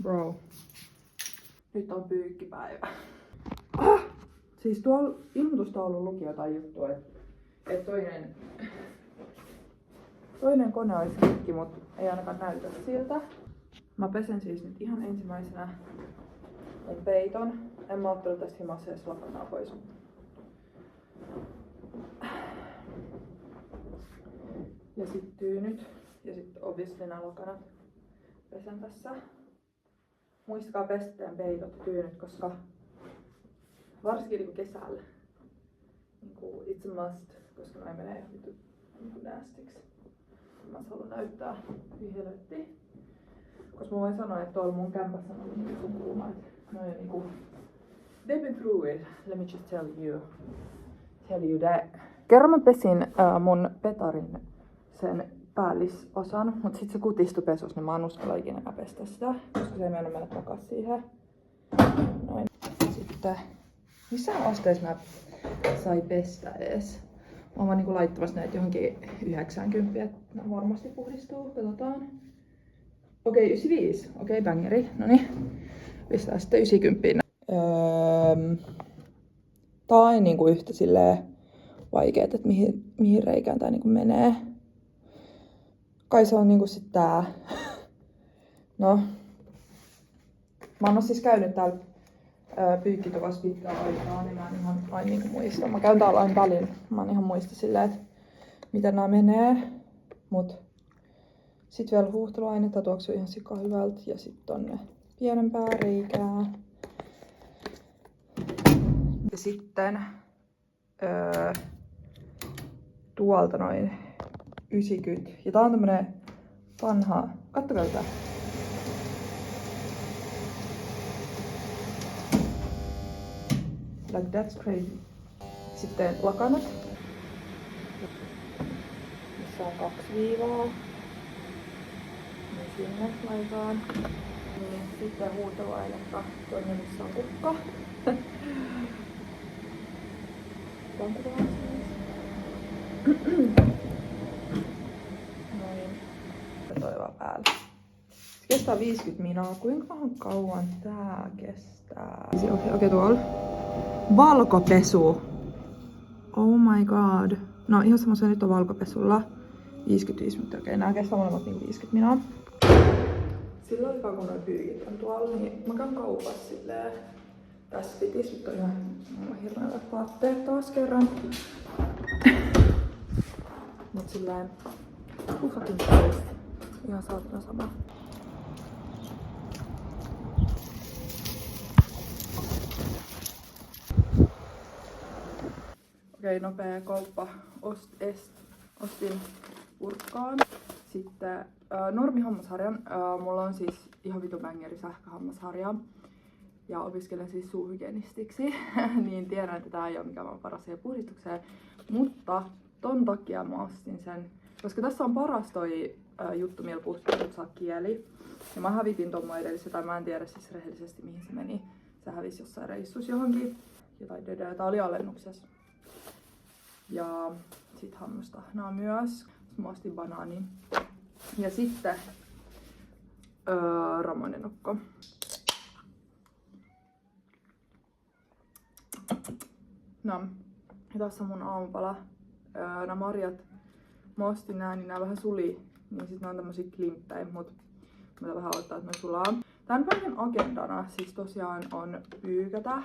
Bro. Nyt on pyykkipäivä. Siis tuolla ilmoitustaulun luki jotain juttua, että toinen kone olisi rikki, mutta ei ainakaan näytä siltä. Mä pesen siis nyt ihan ensimmäisenä mun peiton. En mä ottanut tästä himassa edes lakanaa pois. Ja sit tyynyt. Ja sit obviously nämä lakanat pesen tässä. Muistakaa pestä peitot ja tyynyt, koska varsinkin niinku kesällä niinku it's a must, koska noin menee ihan niinku näästiksi. Mä haluan näyttää helvettiä. Koska mä voin sanoa, että tuolla mun kämpässä on ollut niinku kuuma. Noin on niinku they've been through it. Let me just tell you that. Kerran mä pesin mun petarin sen päällisosan, mut sit se kutistui pesus, niin mä en uskalla ikinä pestä sitä, koska se ei mennä takas siihen. Noin. Sitten missään asteessa mä sai pestä ees. Mä oon niinku laittamassa näitä johonkin 90, että nämä varmasti puhdistuu. Katsotaan. Okei, 95. Okei, bangeri. Noniin. Pistää sitten 90. Tää on niinku yhtä silleen vaikeet, että mihin reikään tää niinku menee. Kai se on niinku sit tää. No. Mä oon siis käynyt täällä pyykkituvassa pitkään aikaa, niin mä en ihan aina niinku muista. Mä käyn täällä aina välin. Mä en ihan muista silleen, että miten nää menee. Mut sit vielä huuhteluainetta tuoksuu ihan sika hyvältä. Ja sit tonne pienempää reikää. Ja sitten tuolta noin 90. Ja tää on tämmönen vanha. Kattokaa tätä. Like that's crazy. Sitten lakanat. Missä on 2 viivaa. Niin sinne laitetaan. Niin, sitten huuteluainetta. Toinen missä on kukka. Noin. Ja toi vaan päälle. Se kestää 50 minaa. Kuinka kauan tää kestää? Okei, tuolla. Valkopesu. Oh my god. No ihan semmoisen nyt on valkopesulla. 55 minuuttia. Okei, nää kestää molemmat niin 50 minaa. Sillä aikaa kun noi pyykit on tuolla, niin mä käyn kaupassa silleen. Tässä pitis, mutta on ihan hirveät vaatteet taas kerran. Mut silleen fucking safe. Ihan saatana sama. Okei, nopea kauppa. Ostin purkkaan. Sitten normihammasharjan. Mulla on siis ihan vitu bangeri sähköhammasharja. Ja opiskelen siis suuhygienistiksi. Niin tiedän, että tää ei oo mikään paras siihen puhdistukseen. Mutta ton takia mä ostin sen. Koska tässä on paras toi juttu, millä puhdistaa kieli. Ja mä hävitin ton mun edellisen, tai mä en tiedä siis rehellisesti mihin se meni. Se hävisi jossain reissussa johonkin. Jotain tää oli alennuksessa. Ja sit hammastahnaa myös. Mä ostin banaanin. Ja sitten ramonenokko. No, ja tässä on mun aamupala. Nämä marjat, mä ostin nää, niin nää vähän suli. Niin sit nää on tämmösiä klimppejä, mut mä vähän odottaa, että ne sulaa. Tän päivän agendana siis tosiaan on pyykätä.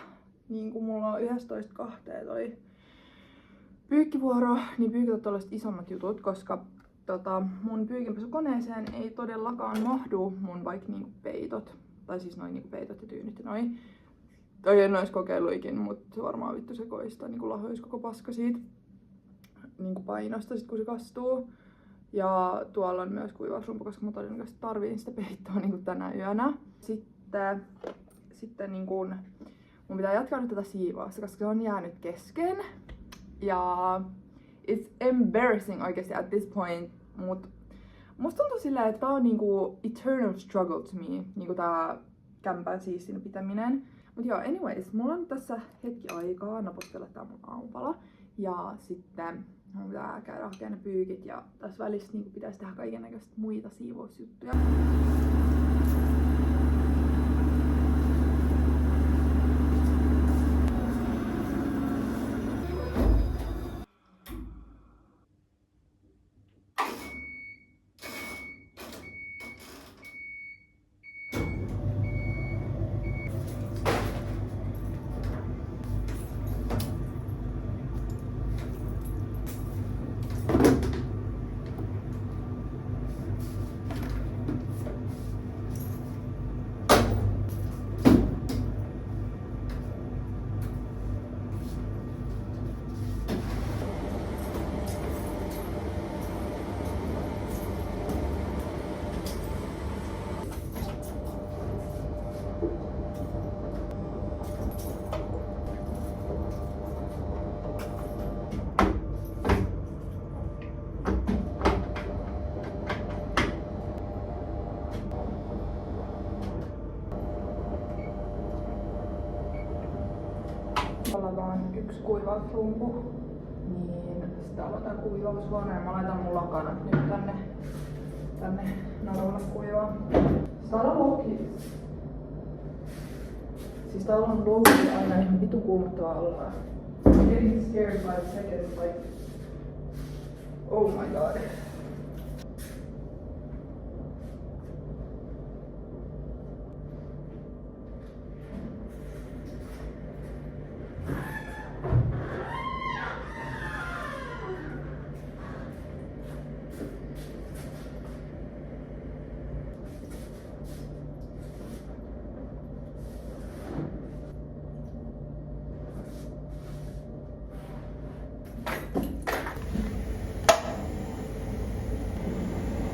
Niin kun mulla on 11.2 toi pyykkivuoro, niin pyykätä tollaiset isommat jutut, koska mun pyykinpesukoneeseen ei todellakaan mahdu mun vaikka niinku peitot. Tai siis noin niinku peitot ja tyynit ja noin. Tai en ois kokeiluikin, mutta se varmaan vittu sekoista, niinku lahois koko paska siitä niinku painosta sit kun se kastuu. Ja tuolla on myös kuivausrumpu, koska mä todennäköisesti tarviin sitä peittoa niinku tänä yönä. Sitten niinku mun pitää jatkaa nyt tätä siivousta, koska se on jäänyt kesken. Ja it's embarrassing oikeesti at this point, mut musta tuntuu silleen, että tää on niinku eternal struggle to me, niinku tää kämpän siistin pitäminen. Mut joo, anyways, mulla on tässä hetki aikaa napostella tää mun aamupala. Ja sitten mun pitää käydä hakemaan ne pyykit ja tässä välissä niinku pitäisi tehdä kaikennäköistä muita siivousjuttuja. Olla vaan yksi kuivausrumpu. Niin sitten aloitan kuivaushuoneen. Mä laitan mun lakanat nyt tänne narulle kuivaa. Täällä on loki. Siis täällä on loki aina ihan vitu kuumottavaa olla. I'm getting scared by the seconds, like... Oh my god.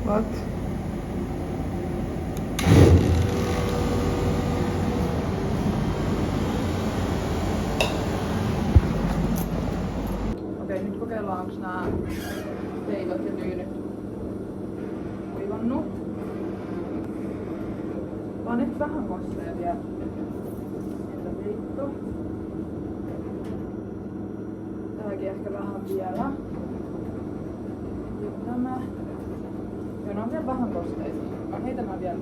What? Okei, nyt kokeillaan, onko nää peitot ja tyynyt kuivannut. Vaan nyt vähän kostea vielä. Entä peitto? Tääkin ehkä vähän vielä. Ja tämä. Joo, nää on vielä vähän kosteita. Mä heitän nää vielä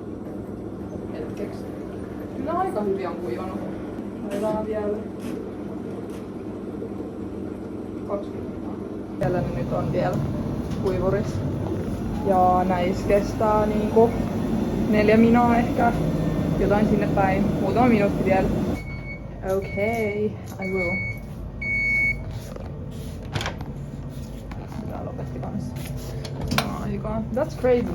hetkeksi. Kyllä aika hyvin on kuivannut. Laitetaan vielä 20 minuuttia. Siellä nyt on vielä kuivuris. Ja näis kestää niinku 4 minuuttia ehkä. Jotain sinne päin. Muutama minuutti vielä. Okay, I will. Tää lopetti kanssa. Aikaa. That's crazy.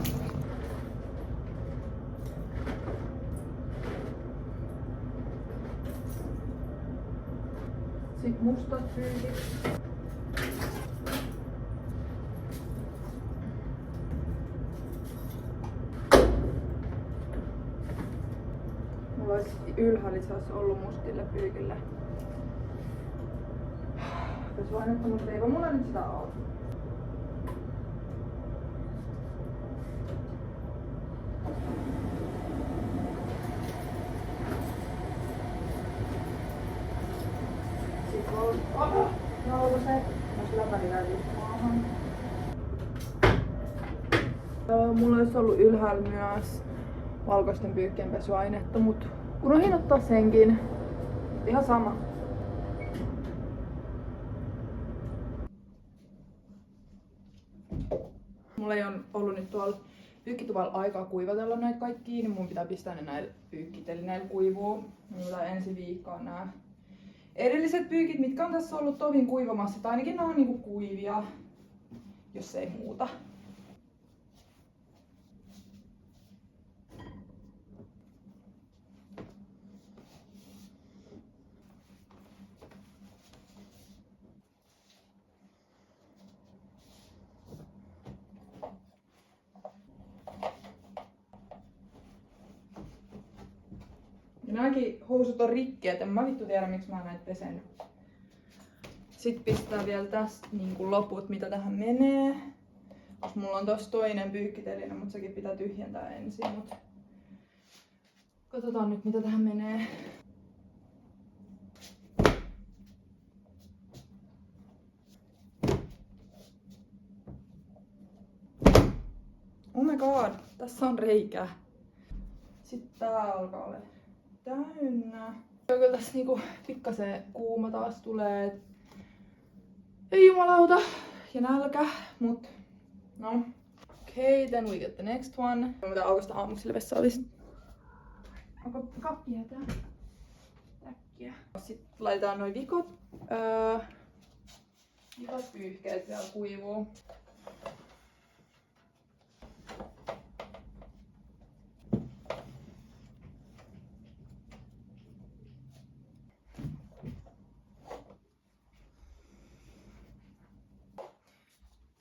Sitten mustat pyykit. Mulla olisi ylhäällä ollut mustille pyykille pesuainetta, mutta eipä mulla nyt sitä ole. Mulla olisi ollut ylhäällä myös valkoisten pyykkien pesuainetta, mutta unohdin ottaa senkin. Ihan sama. Mulla ei ole ollut nyt tuolla pyykkituvalla aikaa kuivatella näitä kaikkia, niin mun pitää pistää ne näillä pyykkitelineillä kuivuu. Mulla ensi viikkoon nää edelliset pyykit, mitkä on tässä ollut tovin kuivamassa, tai ainakin ne on niinku kuivia, jos ei muuta. Ja nääkin housut on rikki, et en mä vittu tiedä miksi mä näitä pesen. Sitten pistää vielä tästä niin loput, mitä tähän menee. Mulla on tossa toinen pyykkiteline, mutta sekin pitää tyhjentää ensin. Mut katsotaan nyt mitä tähän menee. Oh my god, tässä on reikä. Sitten tää alkaa olla täynnä. Kyllä tässä niinku pikkasen kuuma taas tulee. Ei jumalauta ja nälkä, mut no. Okay, then we get the next one. Mitä aukosta aamuksi vessa olisi? Onko kappia tää? Täkkiä. Sitten laitetaan noin vikot pyyhkeet vielä kuivuu.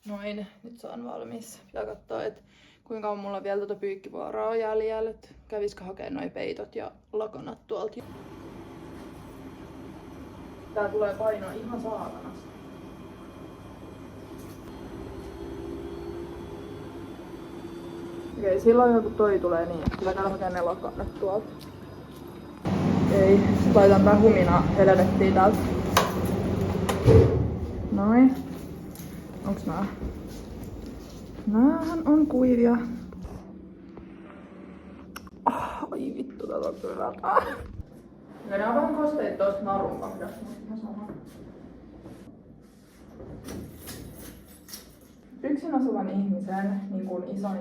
Noin, nyt se on valmis. Pitää katsoa, että kuinka on mulla vielä tuota pyykkivuoroa jäljellä. Kävisikö hakea noi peitot ja lakanat tuolta. Tää tulee painoa ihan saatanasti. Okei, silloin kun toi tulee niin, pitää käydä hakea ne lakanat tuolta. Okei, sit laitan tää humina helvettiin täältä Noin. Onks nää? Näähän on kuivia. Ai vittu, tää on kyllä. Ja nää on vähän kosteet tosta narun kohdasta, mutta ihan sama. Yksin asuvan ihmisen niin kuin isoin...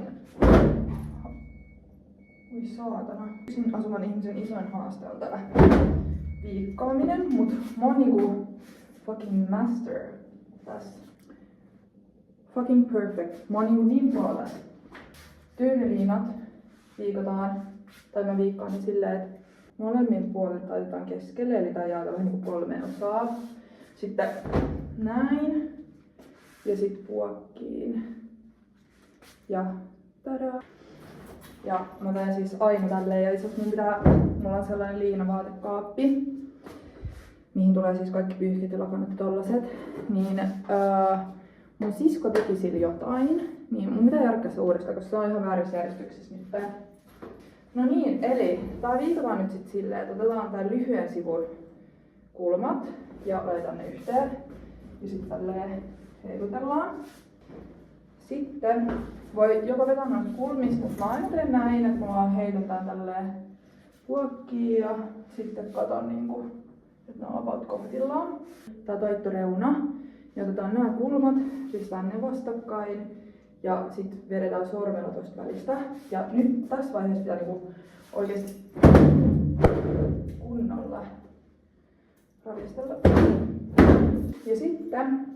Ui saatana. Yksin asuvan ihmisen isoin haaste on tää viikkoaminen, mut mä oon niinku fucking master tässä. Fucking perfect. Mä oon niinku niin puolella. Tyyneliinat viikotaan, tai mä viikkaan ne silleen, että molemmin puolet laitetaan keskelle, eli tää jaetaan vähän niinku 3 osaa. Sitten näin. Ja sit puokkiin. Ja tadaa. Ja mä teen siis aina tälleen, ja itse asiassa mulla on sellainen liinavaatekaappi, mihin tulee siis kaikki pyyhkit ja lakanat ja tollaset. Niin mun sisko teki sillä jotain, niin mun pitää järkkää se uudestaan, koska se on ihan väärässä järjestyksessä nyt. No niin, eli tää viitataan nyt sit silleen, että otetaan tää lyhyen sivun kulmat ja laitetaan ne yhteen. Ja sit tälleen heilutellaan. Sitten voi joko vetää noista kulmista, mutta mä aina teen näin, että mä vaan heitetään tälleen puokkiin ja sitten katon niinku, että ne on about kohtillaan. Tää taitto reuna. Ja otetaan nämä kulmat, pistetään ne vastakkain ja sitten vedetään sormella tosta välistä. Ja nyt tässä vaiheessa pitää niinku oikeesti kunnolla ravistella. Ja sitten,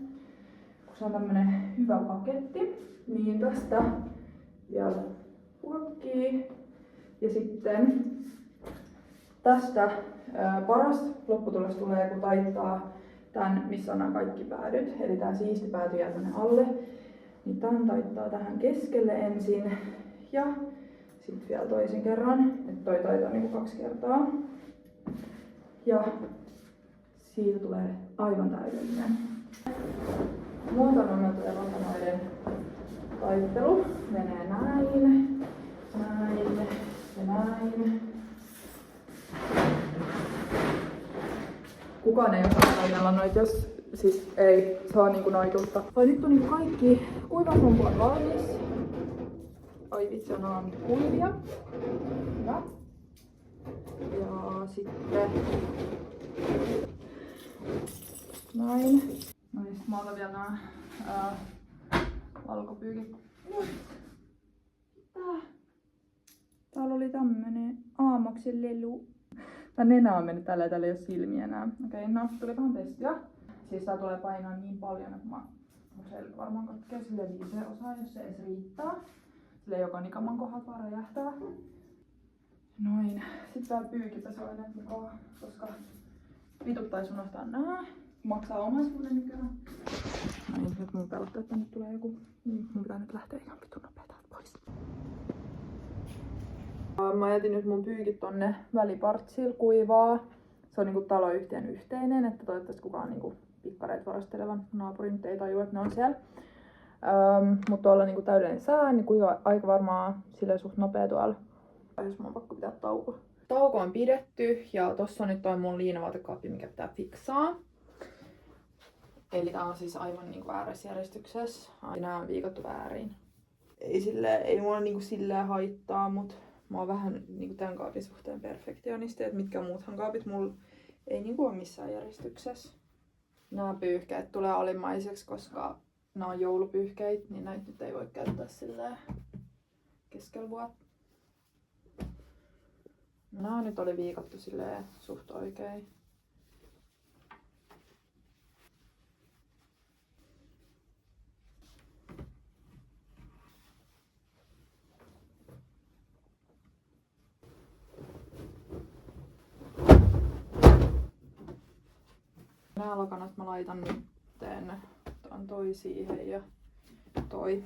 kun se on tämmönen hyvä paketti, niin tästä vielä puokkii. Ja sitten tästä paras lopputulos tulee, kun taittaa tän, missä on nämä kaikki päädyt. Eli tää siisti pääty jää tänne alle. Niin tän taittaa tähän keskelle ensin. Ja sitten vielä toisen kerran. Että toi taitaa niinku 2 kertaa. Ja siitä tulee aivan täydellinen. Muotonometo ja lakanoiden taittelu menee näin, näin ja näin. Kukaan ei osaa taitella noita, jos siis ei saa niinku noituutta. Nyt on niinku kaikki kuivausrumpu on valmis. Ai vitsi, on nyt kuivia. Hyvä. Ja sitten näin. No niin, sit mä otan vielä nää valkopyykit. Täällä oli tämmönen aamoksen lelu. Tää nenä on mennyt tälleen, täällä ei oo silmiä enää. Okei, no tuli vähän testiä. Siis tää tulee painaa niin paljon, että mun selkä varmaan katkee silleen 5 osaa, jos se edes riittää. Silleen joka nikaman kohdat vaan räjähtää. Noin. Sitten tää pyykipesuaine mukaan, koska vituttais unohtaa nää. Maksaa omaisuuden nykyään. Noin, nyt mun pelottaa, että nyt tulee joku. Mun pitää nyt lähteä ihan vitun nopeeta pois. Mä jätin nyt mun pyykit tonne välipartsille kuivaa. Se on niinku taloyhtiön yhteinen, että toivottavasti kukaan niinku pikkareet varastelevan naapuri nyt ei tajua, että ne on siellä. Mutta tuolla niinku täydellinen sää, niin kuivaa aika varmaan silleen suht nopea tuolla. Jos mun on pakko pitää tauko. Tauko on pidetty ja tossa on nyt toi mun liinavaatekaappi, mikä pitää fiksaa. Eli tää on siis aivan niinku väärässä järjestyksessä. Nää on viikattu väärin. Ei mulla niinku silleen haittaa, mut mä oon vähän niinku tän kaapin suhteen perfektionisti, että mitkä muuthan kaapit mulla ei niinku oo missään järjestyksessä. Nää pyyhkeet tulee alimmaiseksi, koska nää on joulupyyhkeitä, niin näitä nyt ei voi käyttää silleen keskellä vuotta. Nää nyt oli viikattu silleen suht oikein. Nää lakanat mä laitan nytten. Otan toi siihen ja toi.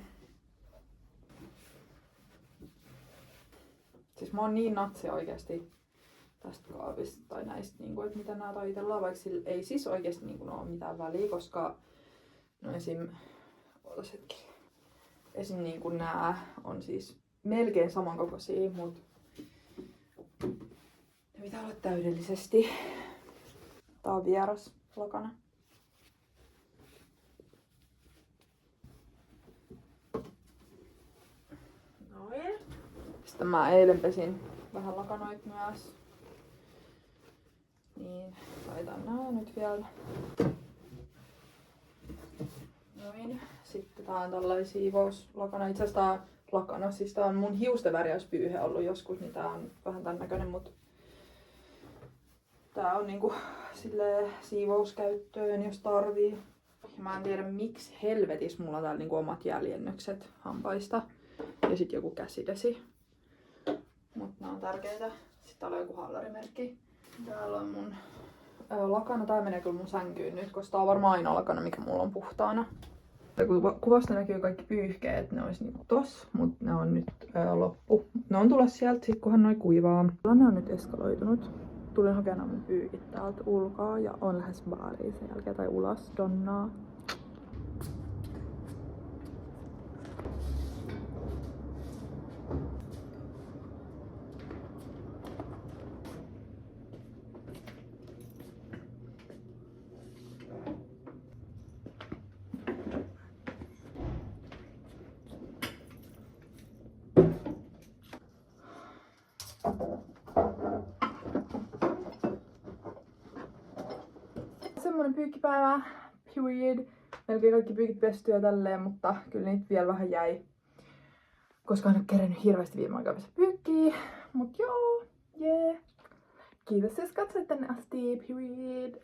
Siis mä oon niin natsi oikeesti tästä kaapista tai näistä, niinku, että mitä nää taitellaan, vaikka sillä ei siis oikeesti niinku, ole mitään väliä, koska no esim niinku nää on siis melkein samankokoisia, mut ne pitää olla täydellisesti. Tää on vieras lakana. Sitten mä eilen pesin vähän lakanoit myös. Niin, laitan nää nyt vielä. Noin. Sitten tää on tällainen siivouslakana. Itse asiassa tää lakana, siis tää on mun hiusten värjäyspyyhe ollut joskus, niin tää on vähän tän näköinen, mut tää on niinku silleen siivouskäyttöön, jos tarvii. Mä en tiedä miksi helvetis mulla on täällä niinku omat jäljennökset hampaista. Ja sit joku käsidesi. Mut nää on tärkeitä. Sitten täällä on joku hallarimerkki. Täällä on mun lakana. Tää menee kyllä mun sänkyyn nyt, koska tää on varmaan ainoa lakana, mikä mulla on puhtaana. Kuvasta näkyy kaikki pyyhkeet, ne olisi niinku tossa, mut ne on nyt loppu. Ne on tulossa sieltä sit kunhan noin kuivaa. Tilanne on nyt eskaloitunut. Tulin hakemaan mun pyykit täältä ulkoa ja on lähes baariin sen jälkeen tai ulos donnaa. Semmonen pyykkipäivä, period. Melkein kaikki pyykit pestyä tälleen, mutta kyllä niitä vielä vähän jäi. Koska en ole kerennyt hirveästi viime aikaa pestä pyykkiä. Mut joo, jee. Kiitos jos katsoit tänne asti, period.